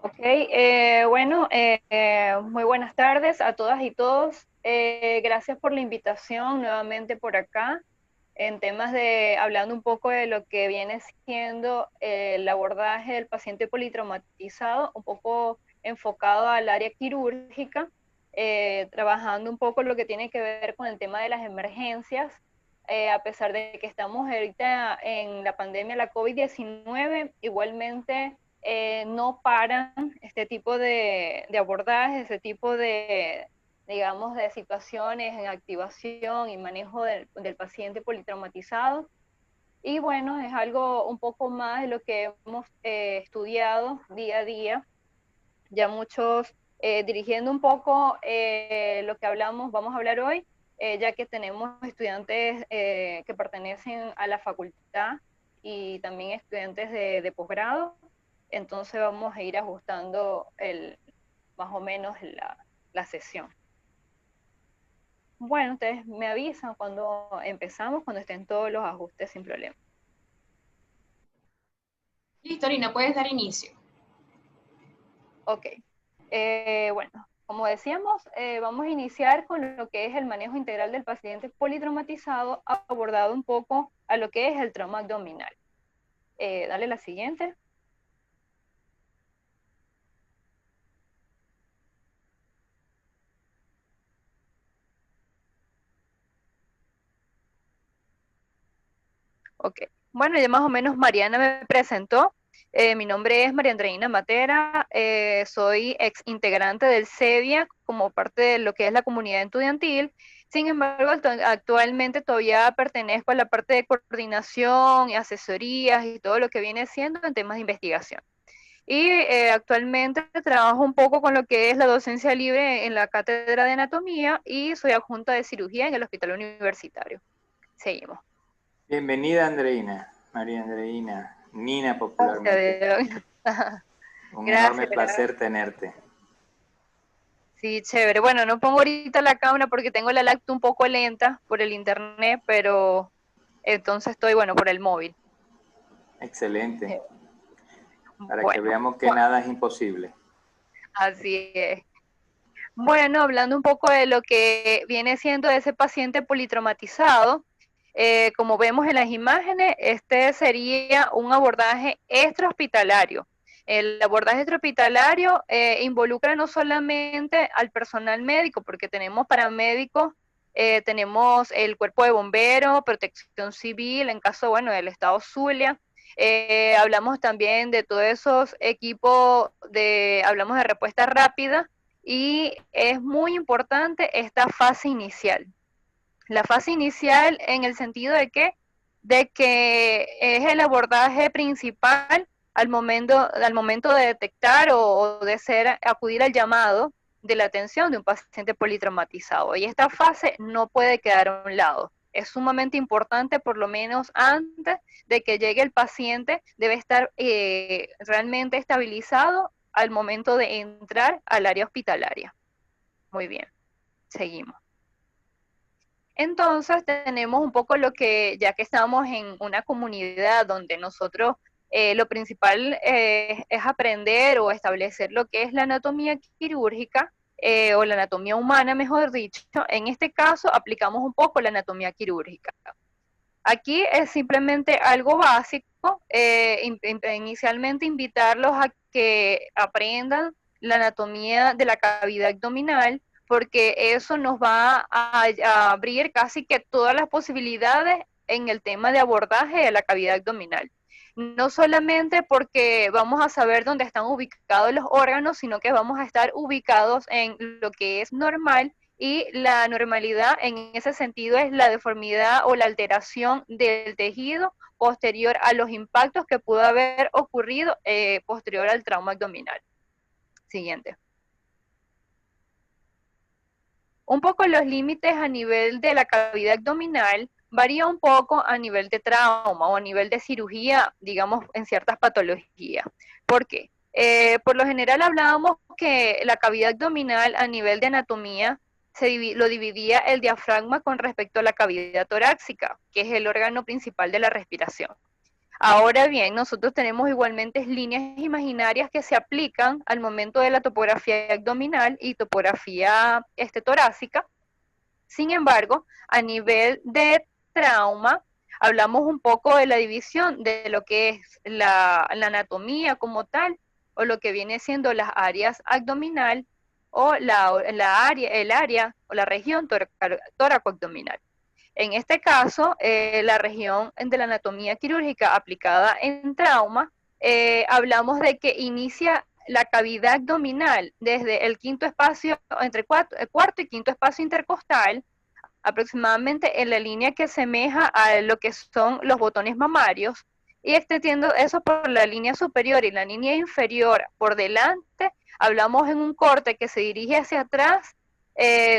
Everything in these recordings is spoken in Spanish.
Ok, muy buenas tardes a todas y todos. Gracias por la invitación nuevamente por acá en temas de, hablando un poco de lo que viene siendo el abordaje del paciente politraumatizado, un poco enfocado al área quirúrgica, trabajando un poco lo que tiene que ver con el tema de las emergencias. A pesar de que estamos ahorita en la pandemia, la COVID-19, igualmente no paran este tipo de abordajes, este tipo de, digamos, de situaciones en activación y manejo del paciente politraumatizado. Y bueno, es algo un poco más de lo que hemos estudiado día a día. Ya muchos, dirigiendo un poco lo que hablamos, vamos a hablar hoy, ya que tenemos estudiantes que pertenecen a la facultad y también estudiantes de posgrado, entonces vamos a ir ajustando más o menos la sesión. Bueno, ustedes me avisan cuando empezamos, cuando estén todos los ajustes sin problema. Listo, Lina, puedes dar inicio. Ok. Bueno, como decíamos, vamos a iniciar con lo que es el manejo integral del paciente politraumatizado, abordado un poco a lo que es el trauma abdominal. Dale la siguiente. Ok. Bueno, ya más o menos Mariana me presentó. Mi nombre es María Andreina Matera, soy ex integrante del CEDIA como parte de lo que es la comunidad estudiantil. Sin embargo, actualmente todavía pertenezco a la parte de coordinación y asesorías y todo lo que viene siendo en temas de investigación. Y actualmente trabajo un poco con lo que es la docencia libre en la cátedra de anatomía y soy adjunta de cirugía en el hospital universitario. Seguimos. Bienvenida Andreina, María Andreina, Nina popularmente. Gracias. Un enorme Gracias, placer gracias. tenerte. Sí, chévere. Bueno, no pongo ahorita la cámara porque tengo la lacto un poco lenta por el internet, pero entonces estoy, bueno, por el móvil. Excelente. Para que Bueno, veamos que nada es imposible. así es. Bueno, hablando un poco de lo que viene siendo ese paciente politraumatizado, como vemos en las imágenes, este sería un abordaje extrahospitalario. El abordaje extrahospitalario involucra no solamente al personal médico, porque tenemos paramédicos, tenemos el cuerpo de bomberos, protección civil, en caso, bueno, del estado Zulia. Hablamos también de todos esos equipos hablamos de respuesta rápida, y es muy importante esta fase inicial. La fase inicial en el sentido de que es el abordaje principal al momento de detectar o de acudir al llamado de la atención de un paciente politraumatizado. Y esta fase no puede quedar a un lado. Es sumamente importante, por lo menos antes de que llegue el paciente, debe estar realmente estabilizado al momento de entrar al área hospitalaria. Muy bien, seguimos. Entonces tenemos un poco lo que, ya que estamos en una comunidad donde nosotros lo principal es aprender o establecer lo que es la anatomía quirúrgica, o la anatomía humana, mejor dicho. En este caso aplicamos un poco la anatomía quirúrgica. Aquí es simplemente algo básico, inicialmente invitarlos a que aprendan la anatomía de la cavidad abdominal, porque eso nos va a abrir casi que todas las posibilidades en el tema de abordaje de la cavidad abdominal. No solamente porque vamos a saber dónde están ubicados los órganos, sino que vamos a estar ubicados en lo que es normal, y la normalidad en ese sentido es la deformidad o la alteración del tejido posterior a los impactos que pudo haber ocurrido posterior al trauma abdominal. Siguiente. Un poco los límites a nivel de la cavidad abdominal varía un poco a nivel de trauma o a nivel de cirugía, digamos, en ciertas patologías. ¿Por qué? Por lo general hablábamos que la cavidad abdominal a nivel de anatomía lo dividía el diafragma con respecto a la cavidad torácica, que es el órgano principal de la respiración. Ahora bien, nosotros tenemos igualmente líneas imaginarias que se aplican al momento de la topografía abdominal y topografía torácica. Sin embargo, a nivel de trauma, hablamos un poco de la división de lo que es la anatomía como tal, o lo que viene siendo las áreas abdominal, o el área o la región tóraco-abdominal. En este caso, la región de la anatomía quirúrgica aplicada en trauma, hablamos de que inicia la cavidad abdominal desde el quinto espacio, entre cuarto y quinto espacio intercostal, aproximadamente en la línea que asemeja a lo que son los botones mamarios, y extendiendo eso por la línea superior y la línea inferior por delante, hablamos en un corte que se dirige hacia atrás,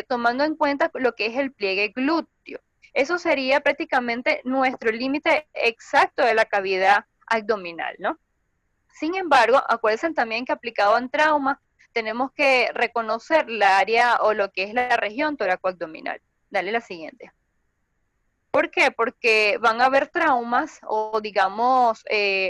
tomando en cuenta lo que es el pliegue glúteo. Eso sería prácticamente nuestro límite exacto de la cavidad abdominal, ¿no? Sin embargo, acuérdense también que aplicado en trauma, tenemos que reconocer la área o lo que es la región toracoabdominal. Dale la siguiente. ¿Por qué? Porque van a haber traumas o digamos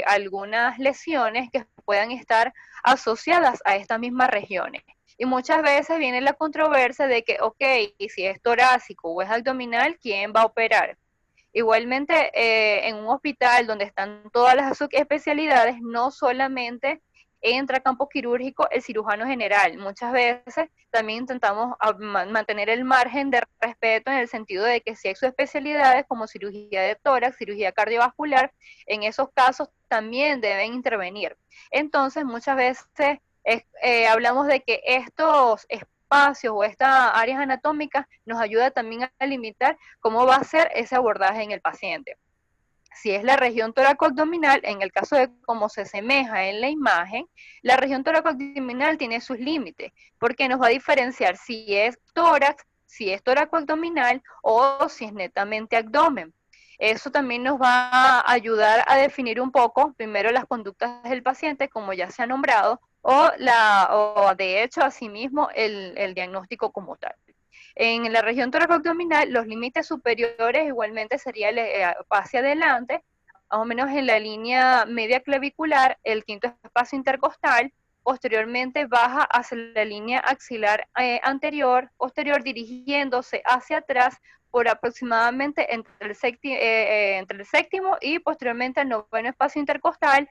algunas lesiones que puedan estar asociadas a estas mismas regiones. Y muchas veces viene la controversia de que, ok, y si es torácico o es abdominal, ¿quién va a operar? Igualmente, en un hospital donde están todas las especialidades, no solamente entra a campo quirúrgico el cirujano general. Muchas veces también intentamos mantener el margen de respeto en el sentido de que si hay subespecialidades como cirugía de tórax, cirugía cardiovascular, en esos casos también deben intervenir. Entonces, muchas veces hablamos de que estos espacios o estas áreas anatómicas nos ayuda también a limitar cómo va a ser ese abordaje en el paciente. Si es la región toracoabdominal, en el caso de cómo se asemeja en la imagen, la región toracoabdominal tiene sus límites, porque nos va a diferenciar si es tórax, si es toracoabdominal o si es netamente abdomen. Eso también nos va a ayudar a definir un poco, primero, las conductas del paciente, como ya se ha nombrado, o de hecho, asimismo, el diagnóstico como tal. En la región toracoabdominal, los límites superiores igualmente sería hacia adelante, más o menos en la línea media clavicular, el quinto espacio intercostal, posteriormente baja hacia la línea axilar anterior, posterior dirigiéndose hacia atrás por aproximadamente entre el séptimo y posteriormente el noveno espacio intercostal,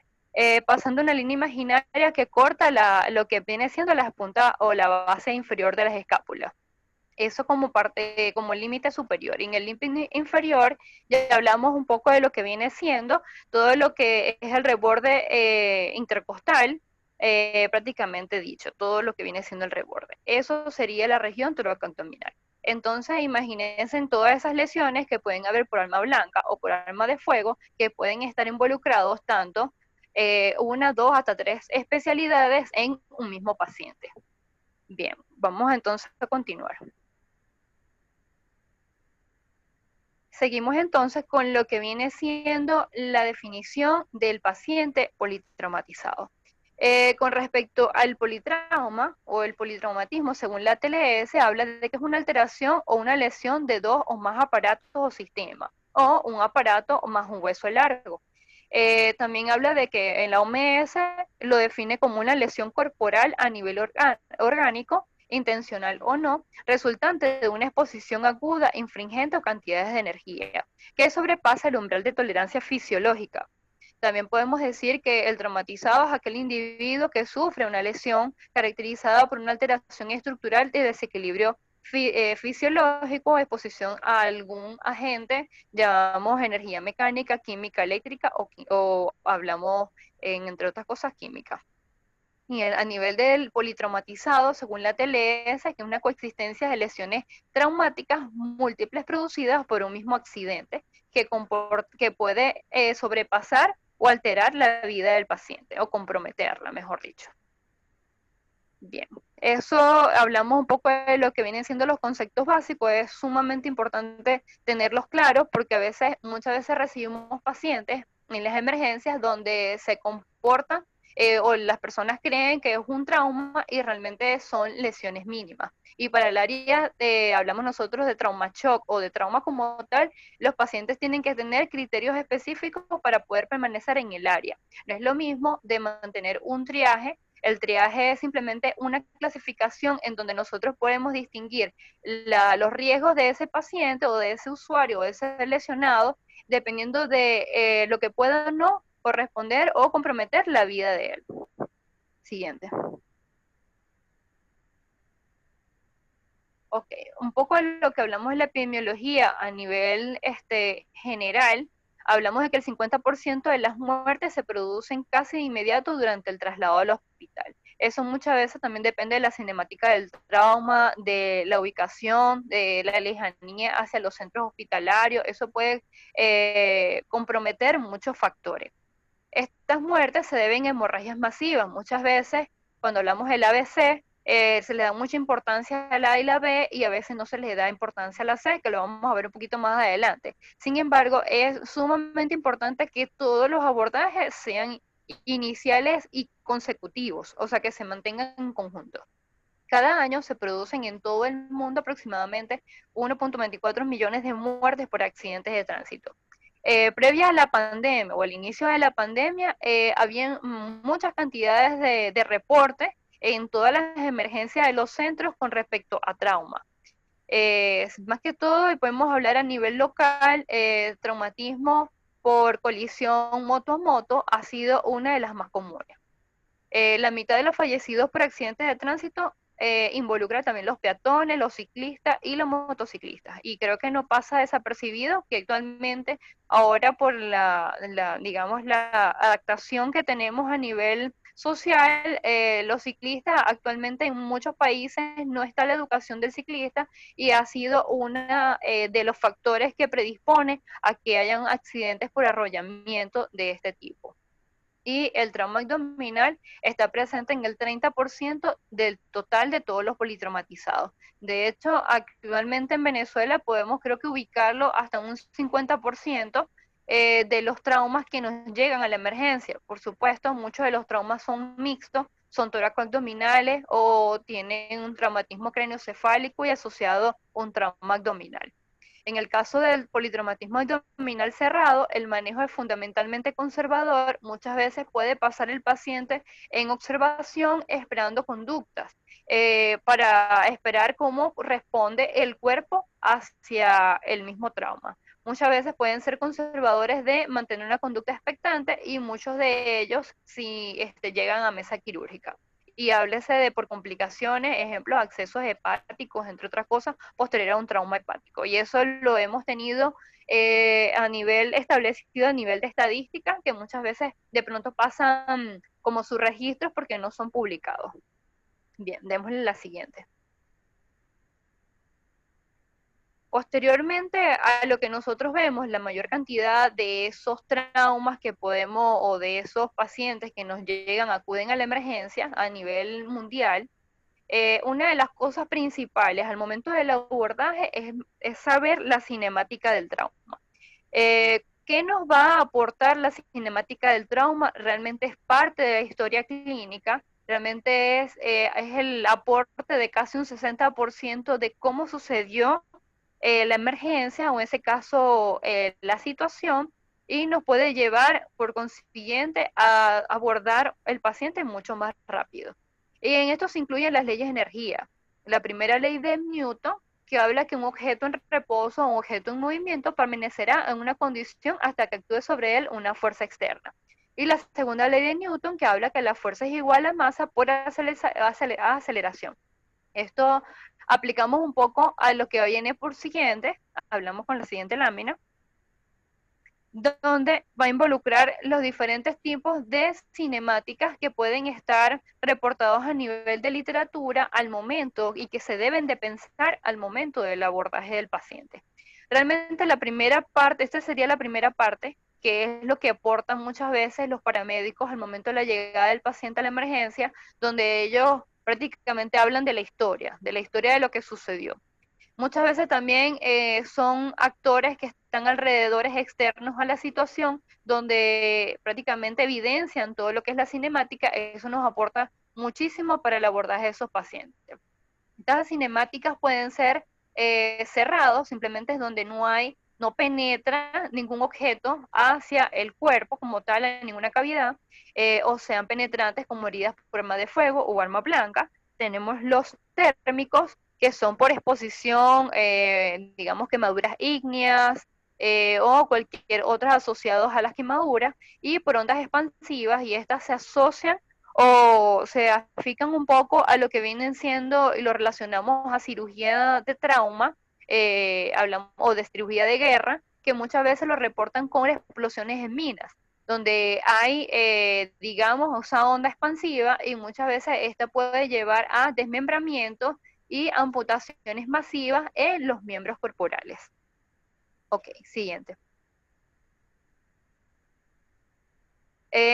pasando una línea imaginaria que corta lo que viene siendo la punta o la base inferior de las escápulas. Eso como parte, como límite superior. Y en el límite inferior ya hablamos un poco de lo que viene siendo todo lo que es el reborde intercostal, prácticamente dicho, todo lo que viene siendo el reborde. Eso sería la región toracoabdominal. Entonces, imagínense en todas esas lesiones que pueden haber por arma blanca o por arma de fuego, que pueden estar involucrados tanto una, dos, hasta tres especialidades en un mismo paciente. Bien, vamos entonces a continuar. Seguimos entonces con lo que viene siendo la definición del paciente politraumatizado. Con respecto al politrauma o el politraumatismo, según la TLS, habla de que es una alteración o una lesión de dos o más aparatos o sistemas, o un aparato o más un hueso largo. También habla de que en la OMS lo define como una lesión corporal a nivel orgánico, intencional o no, resultante de una exposición aguda, infringente o cantidades de energía, que sobrepasa el umbral de tolerancia fisiológica. También podemos decir que el traumatizado es aquel individuo que sufre una lesión caracterizada por una alteración estructural de desequilibrio fisiológico, exposición a algún agente, llamamos energía mecánica, química, eléctrica o hablamos, entre otras cosas, química. Y a nivel del politraumatizado, según la TLS, que es una coexistencia de lesiones traumáticas múltiples producidas por un mismo accidente que puede sobrepasar o alterar la vida del paciente, o comprometerla, mejor dicho. Bien, eso hablamos un poco de lo que vienen siendo los conceptos básicos. Es sumamente importante tenerlos claros porque muchas veces recibimos pacientes en las emergencias donde se comportan o las personas creen que es un trauma y realmente son lesiones mínimas. Y para el área, hablamos nosotros de trauma shock o de trauma como tal, los pacientes tienen que tener criterios específicos para poder permanecer en el área. No es lo mismo de mantener un triaje. El triaje es simplemente una clasificación en donde nosotros podemos distinguir los riesgos de ese paciente o de ese usuario o de ese lesionado, dependiendo de lo que pueda o no corresponder o comprometer la vida de él. Siguiente. Ok, un poco de lo que hablamos de la epidemiología a nivel general, hablamos de que el 50% de las muertes se producen casi de inmediato durante el traslado al hospital. Eso muchas veces también depende de la cinemática del trauma, de la ubicación, de la lejanía hacia los centros hospitalarios. Eso puede comprometer muchos factores. Estas muertes se deben a hemorragias masivas. Muchas veces, cuando hablamos del ABC, se le da mucha importancia a la A y la B y a veces no se le da importancia a la C, que lo vamos a ver un poquito más adelante. Sin embargo, es sumamente importante que todos los abordajes sean iniciales y consecutivos, o sea, que se mantengan en conjunto. Cada año se producen en todo el mundo aproximadamente 1.24 millones de muertes por accidentes de tránsito. Previa a la pandemia o al inicio de la pandemia, había muchas cantidades de reportes en todas las emergencias de los centros con respecto a trauma. Más que todo, y podemos hablar a nivel local, traumatismo por colisión moto a moto ha sido una de las más comunes. La mitad de los fallecidos por accidentes de tránsito involucra también los peatones, los ciclistas y los motociclistas. Y creo que no pasa desapercibido que actualmente, ahora por digamos, la adaptación que tenemos a nivel social, los ciclistas actualmente en muchos países no está la educación del ciclista y ha sido uno de los factores que predispone a que hayan accidentes por arrollamiento de este tipo. Y el trauma abdominal está presente en el 30% del total de todos los politraumatizados. De hecho, actualmente en Venezuela podemos creo que ubicarlo hasta un 50% de los traumas que nos llegan a la emergencia. Por supuesto, muchos de los traumas son mixtos, son toracoabdominales o tienen un traumatismo craneoencefálico y asociado a un trauma abdominal. En el caso del politraumatismo abdominal cerrado, el manejo es fundamentalmente conservador. Muchas veces puede pasar el paciente en observación esperando conductas para esperar cómo responde el cuerpo hacia el mismo trauma. Muchas veces pueden ser conservadores de mantener una conducta expectante y muchos de ellos sí llegan a mesa quirúrgica. Y háblese de por complicaciones, ejemplo, accesos hepáticos, entre otras cosas, posterior a un trauma hepático. Y eso lo hemos tenido a nivel establecido, a nivel de estadística, que muchas veces de pronto pasan como sus registros porque no son publicados. Bien, démosle la siguiente. Posteriormente a lo que nosotros vemos, la mayor cantidad de esos traumas que podemos, o de esos pacientes que nos llegan, acuden a la emergencia a nivel mundial, una de las cosas principales al momento del abordaje es saber la cinemática del trauma. ¿Qué nos va a aportar la cinemática del trauma? Realmente es parte de la historia clínica, realmente es el aporte de casi un 60% de cómo sucedió la emergencia o en ese caso la situación, y nos puede llevar por consiguiente a abordar el paciente mucho más rápido. Y en esto se incluyen las leyes de energía. La primera ley de Newton, que habla que un objeto en reposo o un objeto en movimiento permanecerá en una condición hasta que actúe sobre él una fuerza externa. Y la segunda ley de Newton, que habla que la fuerza es igual a masa por aceleración. Esto aplicamos un poco a lo que viene por siguiente, hablamos con la siguiente lámina, donde va a involucrar los diferentes tipos de cinemáticas que pueden estar reportados a nivel de literatura al momento y que se deben de pensar al momento del abordaje del paciente. Realmente la primera parte, esta sería la primera parte, que es lo que aportan muchas veces los paramédicos al momento de la llegada del paciente a la emergencia, donde ellos prácticamente hablan de la historia de lo que sucedió. Muchas veces también son actores que están alrededores externos a la situación, donde prácticamente evidencian todo lo que es la cinemática. Eso nos aporta muchísimo para el abordaje de esos pacientes. Estas cinemáticas pueden ser cerrados, simplemente es donde no penetra ningún objeto hacia el cuerpo como tal, en ninguna cavidad, o sean penetrantes como heridas por arma de fuego o arma blanca. Tenemos los térmicos, que son por exposición, digamos, quemaduras ígneas, o cualquier otras asociados a las quemaduras, y por ondas expansivas, y estas se asocian o se afican un poco a lo que vienen siendo y lo relacionamos a cirugía de trauma, hablamos, o de cirugía de guerra, que muchas veces lo reportan con explosiones en minas, donde hay, digamos, esa onda expansiva, y muchas veces esta puede llevar a desmembramientos y amputaciones masivas en los miembros corporales. Ok, siguiente.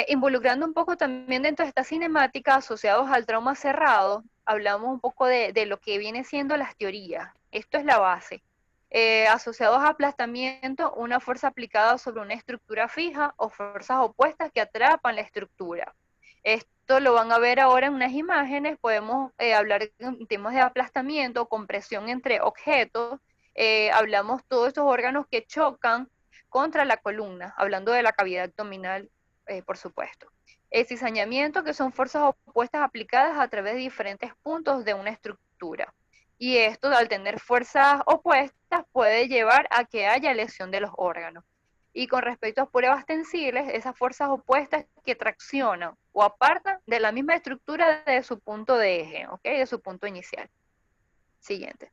Involucrando un poco también dentro de esta cinemática asociados al trauma cerrado, hablamos un poco de lo que viene siendo las teorías. Esto es la base. Asociados a aplastamiento, una fuerza aplicada sobre una estructura fija o fuerzas opuestas que atrapan la estructura. Esto lo van a ver ahora en unas imágenes. Podemos hablar en temas de aplastamiento, compresión entre objetos. Hablamos todos estos órganos que chocan contra la columna, hablando de la cavidad abdominal, por supuesto. El cizañamiento, que son fuerzas opuestas aplicadas a través de diferentes puntos de una estructura. Y esto, al tener fuerzas opuestas, puede llevar a que haya lesión de los órganos. Y con respecto a pruebas tensibles, esas fuerzas opuestas que traccionan o apartan de la misma estructura de su punto de eje, ¿ok? De su punto inicial. Siguiente.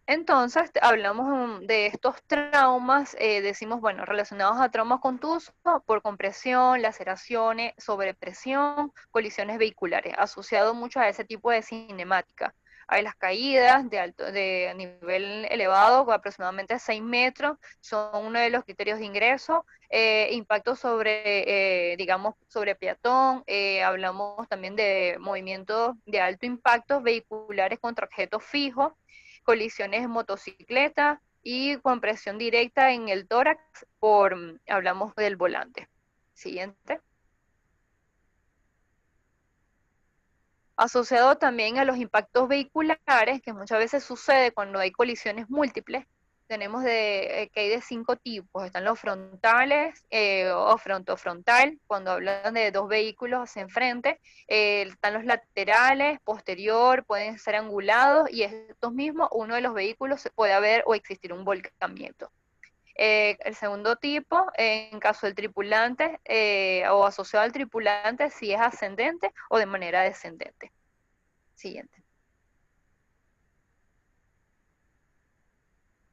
Entonces, hablamos de estos traumas, decimos, bueno, relacionados a traumas contusos por compresión, laceraciones, sobrepresión, colisiones vehiculares, asociado mucho a ese tipo de cinemática. Hay las caídas de nivel elevado, aproximadamente 6 metros, son uno de los criterios de ingreso. Impacto sobre, digamos, sobre peatón. Hablamos también de movimientos de alto impacto vehiculares contra objetos fijos, colisiones en motocicleta y compresión directa en el tórax hablamos del volante. Siguiente. Asociado también a los impactos vehiculares, que muchas veces sucede cuando hay colisiones múltiples. Tenemos que hay de 5 tipos. Están los frontales o frontal, cuando hablan de dos vehículos hacia enfrente. Están los laterales, posterior, pueden ser angulados, y estos mismos, uno de los vehículos puede haber o existir un volcamiento. El segundo tipo, en caso del tripulante o asociado al tripulante, si es ascendente o de manera descendente. Siguiente.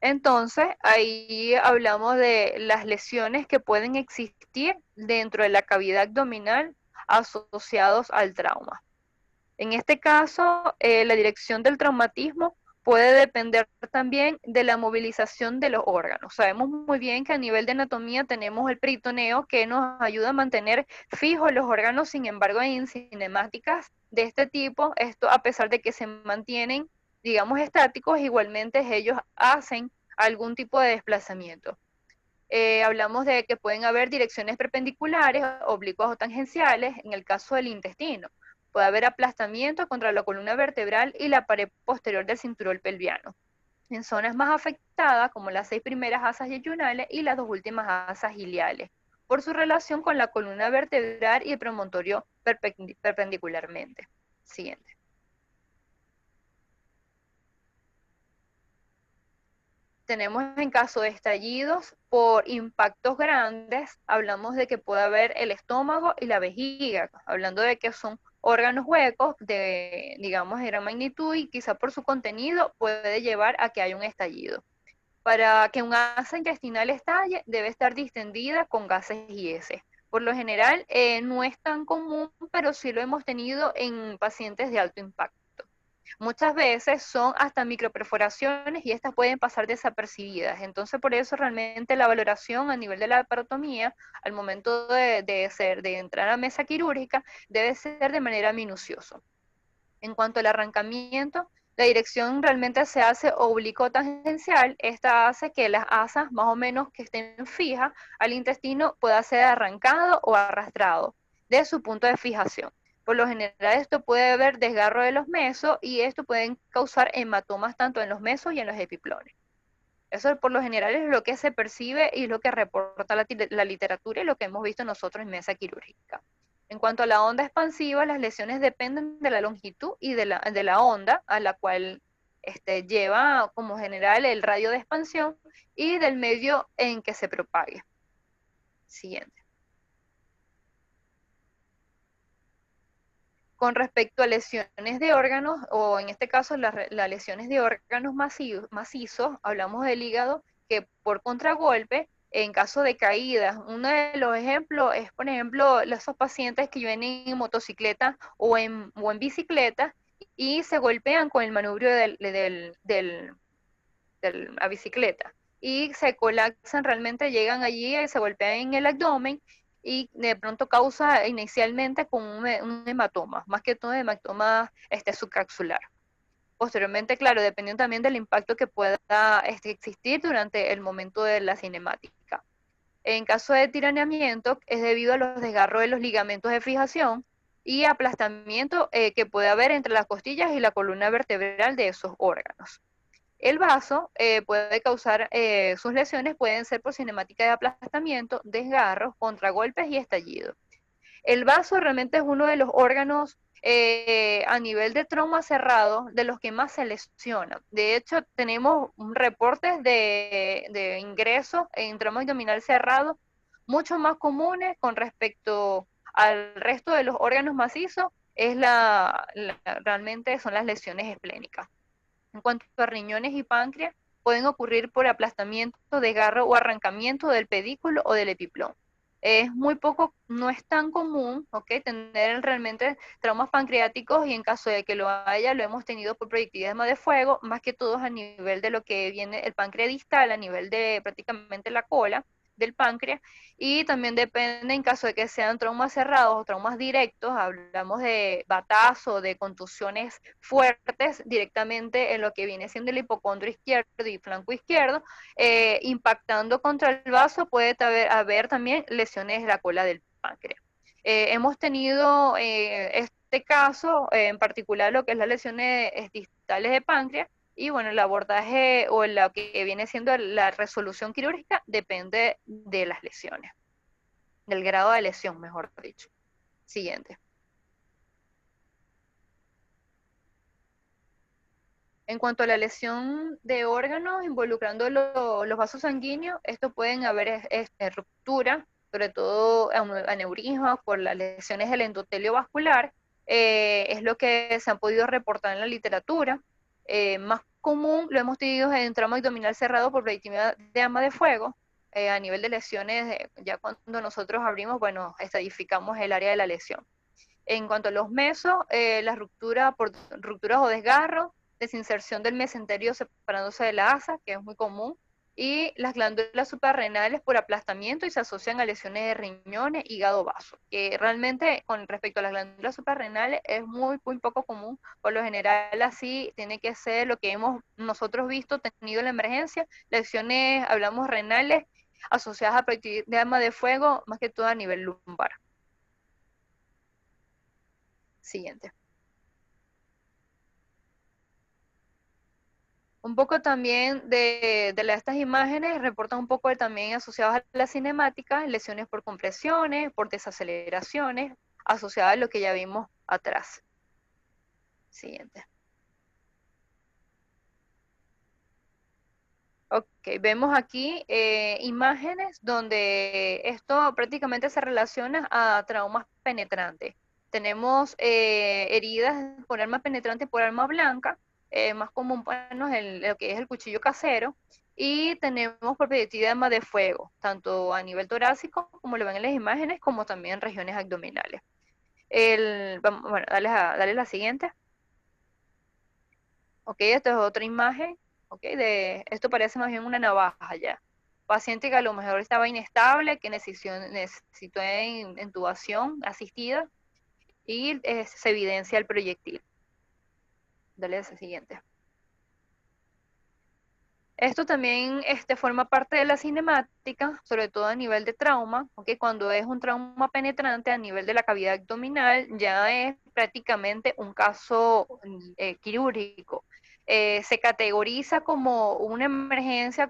Entonces, ahí hablamos de las lesiones que pueden existir dentro de la cavidad abdominal asociados al trauma. En este caso, la dirección del traumatismo puede depender también de la movilización de los órganos. Sabemos muy bien que a nivel de anatomía tenemos el peritoneo, que nos ayuda a mantener fijos los órganos. Sin embargo, en cinemáticas de este tipo, esto, a pesar de que se mantienen, digamos, estáticos, igualmente ellos hacen algún tipo de desplazamiento. Hablamos de que pueden haber direcciones perpendiculares, oblicuas o tangenciales. En el caso del intestino, puede haber aplastamiento contra la columna vertebral y la pared posterior del cinturón pelviano. En zonas más afectadas, como las 6 primeras asas yeyunales y las 2 últimas asas iliales, por su relación con la columna vertebral y el promontorio perpendicularmente. Siguiente. Tenemos en caso de estallidos por impactos grandes, hablamos de que puede haber el estómago y la vejiga, hablando de que son órganos huecos de, digamos, de gran magnitud, y quizá por su contenido puede llevar a que haya un estallido. Para que un asa intestinal estalle, debe estar distendida con gases y heces. Por lo general, no es tan común, pero sí lo hemos tenido en pacientes de alto impacto. Muchas veces son hasta microperforaciones y estas pueden pasar desapercibidas. Entonces, por eso realmente la valoración a nivel de la laparotomía, al momento de entrar a la mesa quirúrgica, debe ser de manera minuciosa. En cuanto al arrancamiento, La dirección realmente se hace oblicuo-tangencial. Esta hace que las asas más o menos que estén fijas al intestino pueda ser arrancado o arrastrado de su punto de fijación. Por lo general esto puede haber desgarro de los mesos y esto puede causar hematomas tanto en los mesos y en los epiplones. Eso por lo general es lo que se percibe y lo que reporta la literatura y lo que hemos visto nosotros en mesa quirúrgica. En cuanto a la onda expansiva, las lesiones dependen de la longitud y de la onda a la cual lleva como general el radio de expansión y del medio en que se propague. Siguiente. Con respecto a lesiones de órganos, o en este caso las lesiones de órganos macizos, hablamos del hígado, que por contragolpe, en caso de caídas, uno de los ejemplos es, por ejemplo, esos pacientes que vienen en motocicleta o en bicicleta y se golpean con el manubrio de la bicicleta y se colapsan, realmente llegan allí y se golpean en el abdomen y de pronto causa inicialmente con un hematoma, más que todo hematoma subcapsular. Posteriormente, claro, dependiendo también del impacto que pueda existir durante el momento de la cinemática. En caso de tironeamiento, es debido a los desgarros de los ligamentos de fijación y aplastamiento que puede haber entre las costillas y la columna vertebral de esos órganos. El vaso puede causar, sus lesiones pueden ser por cinemática de aplastamiento, desgarros, contragolpes y estallido. El vaso realmente es uno de los órganos a nivel de trauma cerrado de los que más se lesiona. De hecho, tenemos reportes de ingresos en trauma abdominal cerrado mucho más comunes con respecto al resto de los órganos macizos, realmente son las lesiones esplénicas. En cuanto a riñones y páncreas, pueden ocurrir por aplastamiento, desgarro o arrancamiento del pedículo o del epiplón. Es muy poco, no es tan común, tener realmente traumas pancreáticos, y en caso de que lo haya, lo hemos tenido por proyectilismo de fuego, más que todo a nivel de lo que viene el páncreas distal, a nivel de prácticamente la cola del páncreas, y también depende en caso de que sean traumas cerrados o traumas directos, hablamos de batazo, de contusiones fuertes directamente en lo que viene siendo el hipocondrio izquierdo y flanco izquierdo, impactando contra el vaso, puede haber también lesiones de la cola del páncreas. Hemos tenido este caso, en particular lo que es las lesiones distales de páncreas, y bueno, el abordaje o lo que viene siendo la resolución quirúrgica depende de las lesiones, del grado de lesión, mejor dicho. Siguiente. En cuanto a la lesión de órganos involucrando los vasos sanguíneos, estos pueden haber ruptura, sobre todo aneurismas por las lesiones del endotelio vascular, es lo que se han podido reportar en la literatura. Más común lo hemos tenido en trauma abdominal cerrado por proyectilidad de arma de fuego. A nivel de lesiones, ya cuando nosotros abrimos, bueno, estadificamos el área de la lesión. En cuanto a los mesos, las rupturas o desgarros, desinserción del mesenterio separándose de la asa, que es muy común, y las glándulas suprarrenales por aplastamiento y se asocian a lesiones de riñones, hígado, vaso, que realmente con respecto a las glándulas suprarrenales es muy poco común. Por lo general así tiene que ser lo que hemos nosotros visto, tenido en la emergencia, lesiones, hablamos renales, asociadas a proyectil de arma de fuego, más que todo a nivel lumbar. Siguiente. Un poco también de estas imágenes reportan un poco también asociados a la cinemática, lesiones por compresiones, por desaceleraciones, asociadas a lo que ya vimos atrás. Siguiente. Ok, vemos aquí imágenes donde esto prácticamente se relaciona a traumas penetrantes. Tenemos heridas por arma penetrante por arma blanca, más común, bueno, lo que es el cuchillo casero, y tenemos por proyectil de arma de fuego, tanto a nivel torácico, como lo ven en las imágenes, como también en regiones abdominales. Bueno, dale la siguiente. Ok, esta es otra imagen, ok, esto parece más bien una navaja ya. Paciente que a lo mejor estaba inestable, que necesitó intubación asistida, y se evidencia el proyectil. Dale ese siguiente. Esto también forma parte de la cinemática, sobre todo a nivel de trauma, ¿ok? Cuando es un trauma penetrante a nivel de la cavidad abdominal, ya es prácticamente un caso quirúrgico. Se categoriza como una emergencia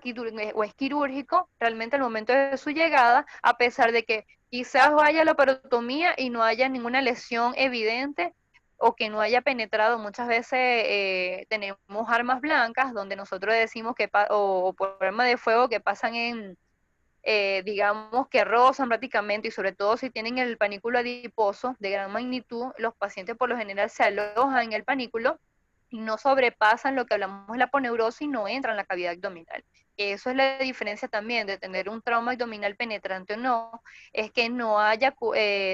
o es quirúrgico realmente al momento de su llegada, a pesar de que quizás vaya a la laparotomía y no haya ninguna lesión evidente o que no haya penetrado. Muchas veces tenemos armas blancas donde nosotros decimos que, o por arma de fuego que pasan en, digamos que rozan prácticamente, y sobre todo si tienen el panículo adiposo de gran magnitud, los pacientes por lo general se alojan en el panículo y no sobrepasan lo que hablamos de la aponeurosis y no entran en la cavidad abdominal. Eso es la diferencia también de tener un trauma abdominal penetrante o no, es que no haya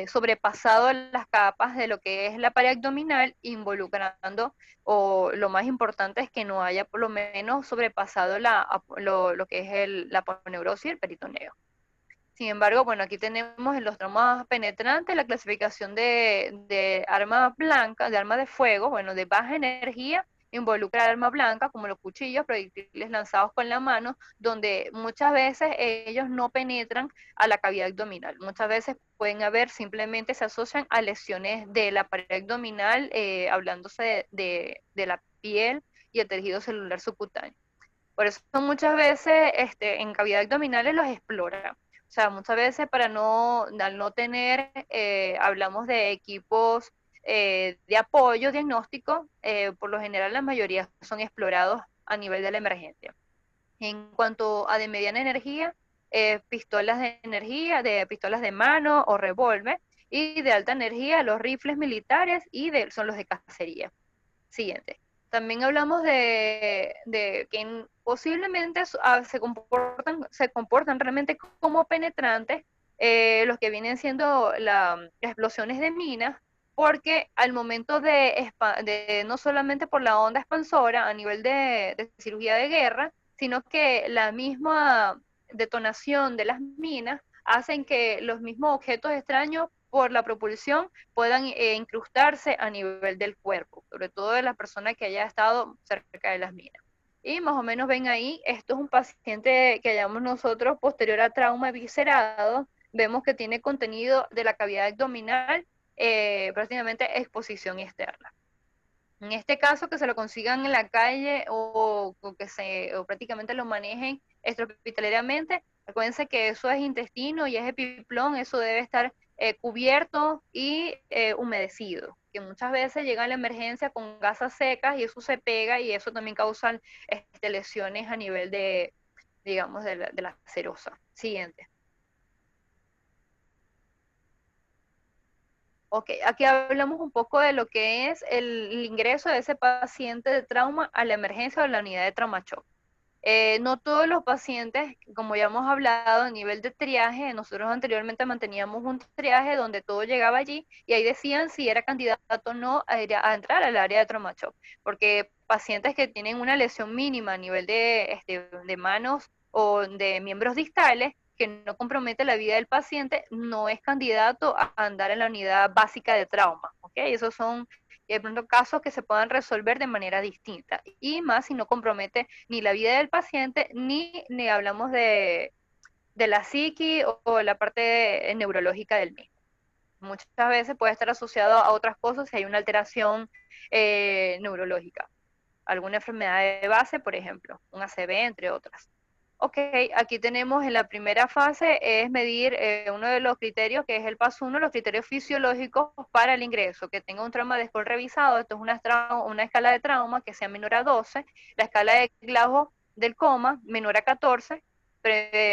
sobrepasado las capas de lo que es la pared abdominal, involucrando, o lo más importante es que no haya por lo menos sobrepasado lo que es la aponeurosis y el peritoneo. Sin embargo, bueno, aquí tenemos en los traumas penetrantes la clasificación de armas blancas, de armas de fuego, bueno, de baja energía, involucra arma blanca, como los cuchillos, proyectiles lanzados con la mano, donde muchas veces ellos no penetran a la cavidad abdominal. Muchas veces pueden haber, simplemente se asocian a lesiones de la pared abdominal, hablándose de la piel y el tejido celular subcutáneo. Por eso muchas veces en cavidad abdominales los exploran. O sea, muchas veces al no tener, hablamos de equipos de apoyo diagnóstico, por lo general la mayoría son explorados a nivel de la emergencia. En cuanto a de mediana energía, pistolas de energía, de pistolas de mano o revólver, y de alta energía los rifles militares son los de cacería. Siguiente. También hablamos de que posiblemente se comportan realmente como penetrantes, los que vienen siendo las explosiones de minas, porque al momento de no solamente por la onda expansora a nivel de cirugía de guerra, sino que la misma detonación de las minas hacen que los mismos objetos extraños por la propulsión puedan incrustarse a nivel del cuerpo, sobre todo de las personas que haya estado cerca de las minas. Y más o menos ven ahí, esto es un paciente que llamamos nosotros posterior a trauma viscerado, vemos que tiene contenido de la cavidad abdominal, prácticamente exposición externa. En este caso, que se lo consigan en la calle o prácticamente lo manejen extrahospitalariamente, acuérdense que eso es intestino y es epiplón, eso debe estar cubierto y humedecido, que muchas veces llega a la emergencia con gasas secas y eso se pega y eso también causa lesiones a nivel digamos, de la serosa. Siguiente. Ok, aquí hablamos un poco de lo que es el ingreso de ese paciente de trauma a la emergencia o a la unidad de trauma shock. No todos los pacientes, como ya hemos hablado, a nivel de triaje, nosotros anteriormente manteníamos un triaje donde todo llegaba allí y ahí decían si era candidato o no a entrar al área de trauma shock, porque pacientes que tienen una lesión mínima a nivel de manos o de miembros distales, que no compromete la vida del paciente, no es candidato a andar en la unidad básica de trauma, ¿ok? Esos son de pronto casos que se puedan resolver de manera distinta, y más si no compromete ni la vida del paciente, ni hablamos de la psiqui o la parte neurológica del mismo. Muchas veces puede estar asociado a otras cosas si hay una alteración neurológica, alguna enfermedad de base, por ejemplo, un ACV, entre otras. Ok, aquí tenemos en la primera fase es medir uno de los criterios, que es el paso 1, los criterios fisiológicos para el ingreso, que tenga un trauma después revisado. Esto es una escala de trauma que sea menor a 12, la escala de Glasgow del coma menor a 14,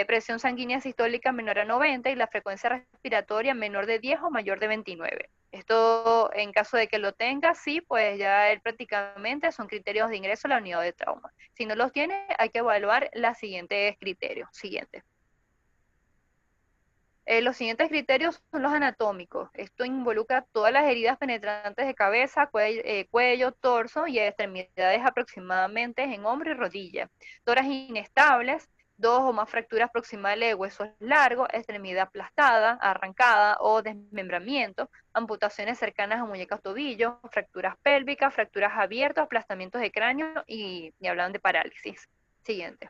presión sanguínea sistólica menor a 90 y la frecuencia respiratoria menor de 10 o mayor de 29. Esto, en caso de que lo tenga, sí, pues ya él prácticamente son criterios de ingreso a la unidad de trauma. Si no los tiene, hay que evaluar los siguientes criterios. Los siguientes criterios son los anatómicos. Esto involucra todas las heridas penetrantes de cabeza, cuello, torso y extremidades aproximadamente en hombro y rodilla. Toras inestables, 2 o más fracturas proximales de huesos largos, extremidad aplastada, arrancada o desmembramiento, amputaciones cercanas a muñecas o tobillos, fracturas pélvicas, fracturas abiertas, aplastamientos de cráneo y hablan de parálisis. Siguiente.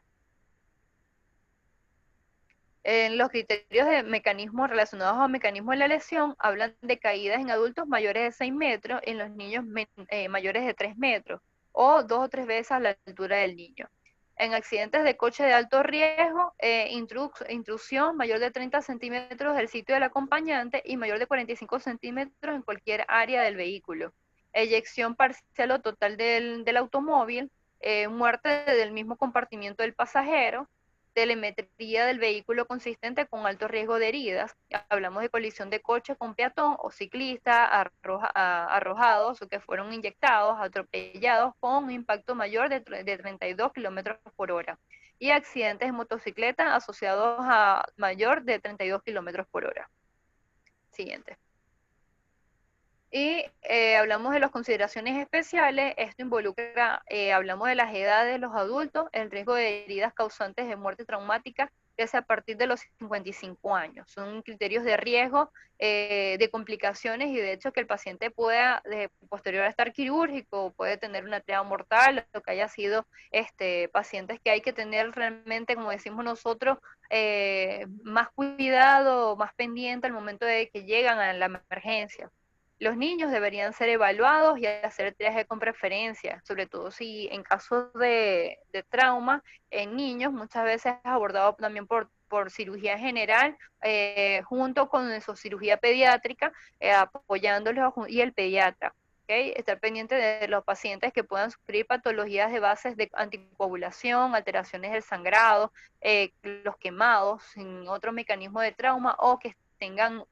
En los criterios de mecanismos relacionados al mecanismo de la lesión, hablan de caídas en adultos mayores de 6 metros, en los niños mayores de 3 metros, o 2 o 3 veces a la altura del niño. En accidentes de coche de alto riesgo, intrusión mayor de 30 centímetros del sitio del acompañante y mayor de 45 centímetros en cualquier área del vehículo. Eyección parcial o total del automóvil, muerte del mismo compartimiento del pasajero, telemetría del vehículo consistente con alto riesgo de heridas. Hablamos de colisión de coche con peatón o ciclista, arrojados o que fueron inyectados, atropellados con un impacto mayor de 32 kilómetros por hora. Y accidentes de motocicleta asociados a mayor de 32 kilómetros por hora. Siguiente. Y hablamos de las consideraciones especiales. Esto involucra, hablamos de las edades de los adultos, el riesgo de heridas causantes de muerte traumática, que es a partir de los 55 años. Son criterios de riesgo, de complicaciones y de hecho que el paciente pueda, posterior a estar quirúrgico, puede tener una TEA mortal, o que haya sido pacientes que hay que tener realmente, como decimos nosotros, más cuidado, más pendiente al momento de que llegan a la emergencia. Los niños deberían ser evaluados y hacer triaje con preferencia, sobre todo si en caso de trauma en niños muchas veces es abordado también por cirugía general, junto con su cirugía pediátrica, apoyándolos y el pediatra. ¿Okay? Estar pendiente de los pacientes que puedan sufrir patologías de bases de anticoagulación, alteraciones del sangrado, los quemados, sin otro mecanismo de trauma o que tengan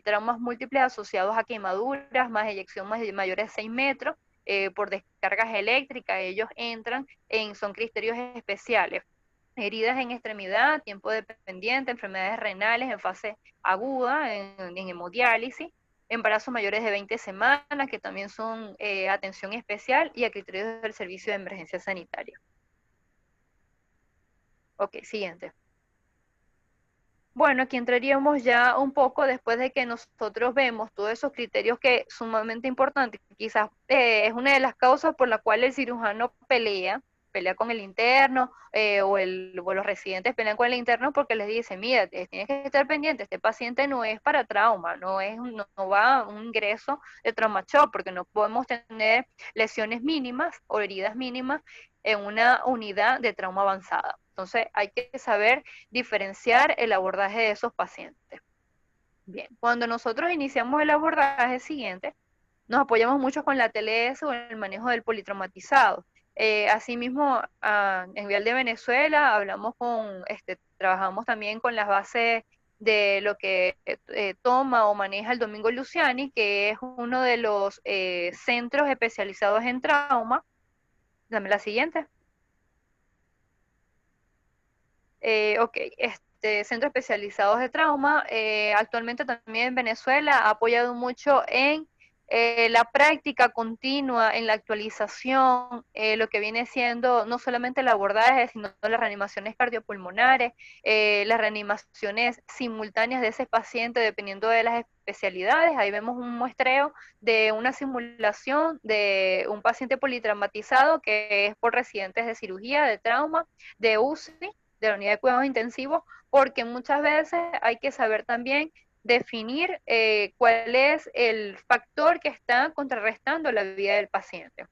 traumas múltiples asociados a quemaduras, más eyección mayores de 6 metros, por descargas eléctricas, ellos entran son criterios especiales. Heridas en extremidad, tiempo dependiente, enfermedades renales en fase aguda, en hemodiálisis, embarazos mayores de 20 semanas, que también son atención especial, y a criterios del servicio de emergencia sanitaria. Ok, siguiente. Bueno, aquí entraríamos ya un poco después de que nosotros vemos todos esos criterios que son sumamente importantes. Quizás es una de las causas por la cual el cirujano pelea con el interno, o los residentes pelean con el interno porque les dice, mira, tienes que estar pendiente, este paciente no es para trauma, no va a un ingreso de trauma shock, porque no podemos tener lesiones mínimas o heridas mínimas en una unidad de trauma avanzada. Entonces hay que saber diferenciar el abordaje de esos pacientes. Bien, cuando nosotros iniciamos el abordaje siguiente, nos apoyamos mucho con la TLS o el manejo del politraumatizado. Asimismo, a nivel de Venezuela, trabajamos también con las bases de lo que toma o maneja el Domingo Luciani, que es uno de los centros especializados en trauma. Dame la siguiente. Ok, centros especializados de trauma, actualmente también en Venezuela ha apoyado mucho en la práctica continua, en la actualización, lo que viene siendo no solamente el abordaje, sino las reanimaciones cardiopulmonares, las reanimaciones simultáneas de ese paciente dependiendo de las especialidades. Ahí vemos un muestreo de una simulación de un paciente politraumatizado que es por residentes de cirugía, de trauma, de UCI, de la unidad de cuidados intensivos, porque muchas veces hay que saber también definir cuál es el factor que está contrarrestando la vida del paciente.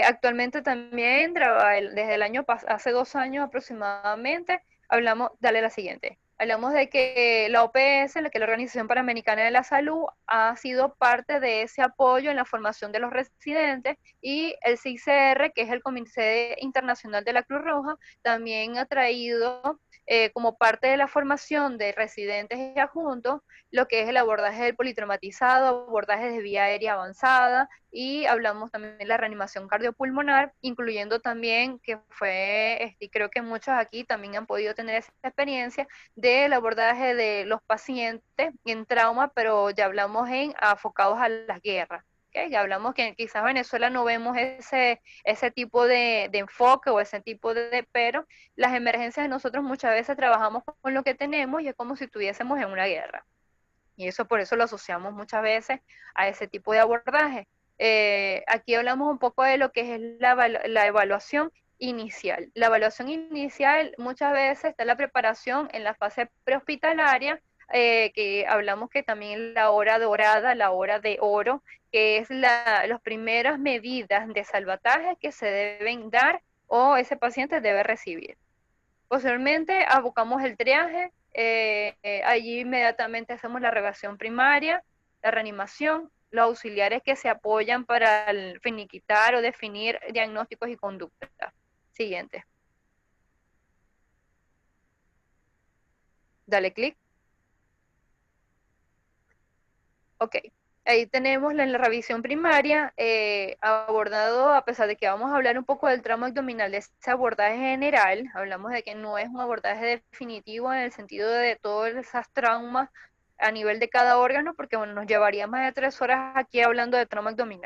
Actualmente también, desde el año hace 2 años aproximadamente, dale la siguiente. Hablamos de que la OPS, que es la Organización Panamericana de la Salud, ha sido parte de ese apoyo en la formación de los residentes, y el CICR, que es el Comité Internacional de la Cruz Roja, también ha traído como parte de la formación de residentes y adjuntos lo que es el abordaje del politraumatizado, abordaje de vía aérea avanzada, y hablamos también de la reanimación cardiopulmonar, incluyendo también que fue, y creo que muchos aquí también han podido tener esa experiencia, del abordaje de los pacientes en trauma, pero ya hablamos enfocados a las guerras. ¿okay? Hablamos que quizás en Venezuela no vemos ese tipo de enfoque o ese tipo pero las emergencias de nosotros muchas veces trabajamos con lo que tenemos y es como si estuviésemos en una guerra. Y eso por eso lo asociamos muchas veces a ese tipo de abordaje. Aquí hablamos un poco de lo que es la evaluación inicial. La evaluación inicial muchas veces está la preparación en la fase prehospitalaria, que hablamos que también la hora dorada, la hora de oro, que es las primeras medidas de salvataje que se deben dar o ese paciente debe recibir. Posteriormente abocamos el triaje, allí inmediatamente hacemos la reacción primaria, la reanimación, los auxiliares que se apoyan para finiquitar o definir diagnósticos y conductas. Siguiente. Dale clic. Ok. Ahí tenemos la revisión primaria, abordado, a pesar de que vamos a hablar un poco del tramo abdominal, de ese abordaje general, hablamos de que no es un abordaje definitivo en el sentido de todas esas traumas a nivel de cada órgano, porque bueno, nos llevaría más de 3 horas aquí hablando de trauma abdominal.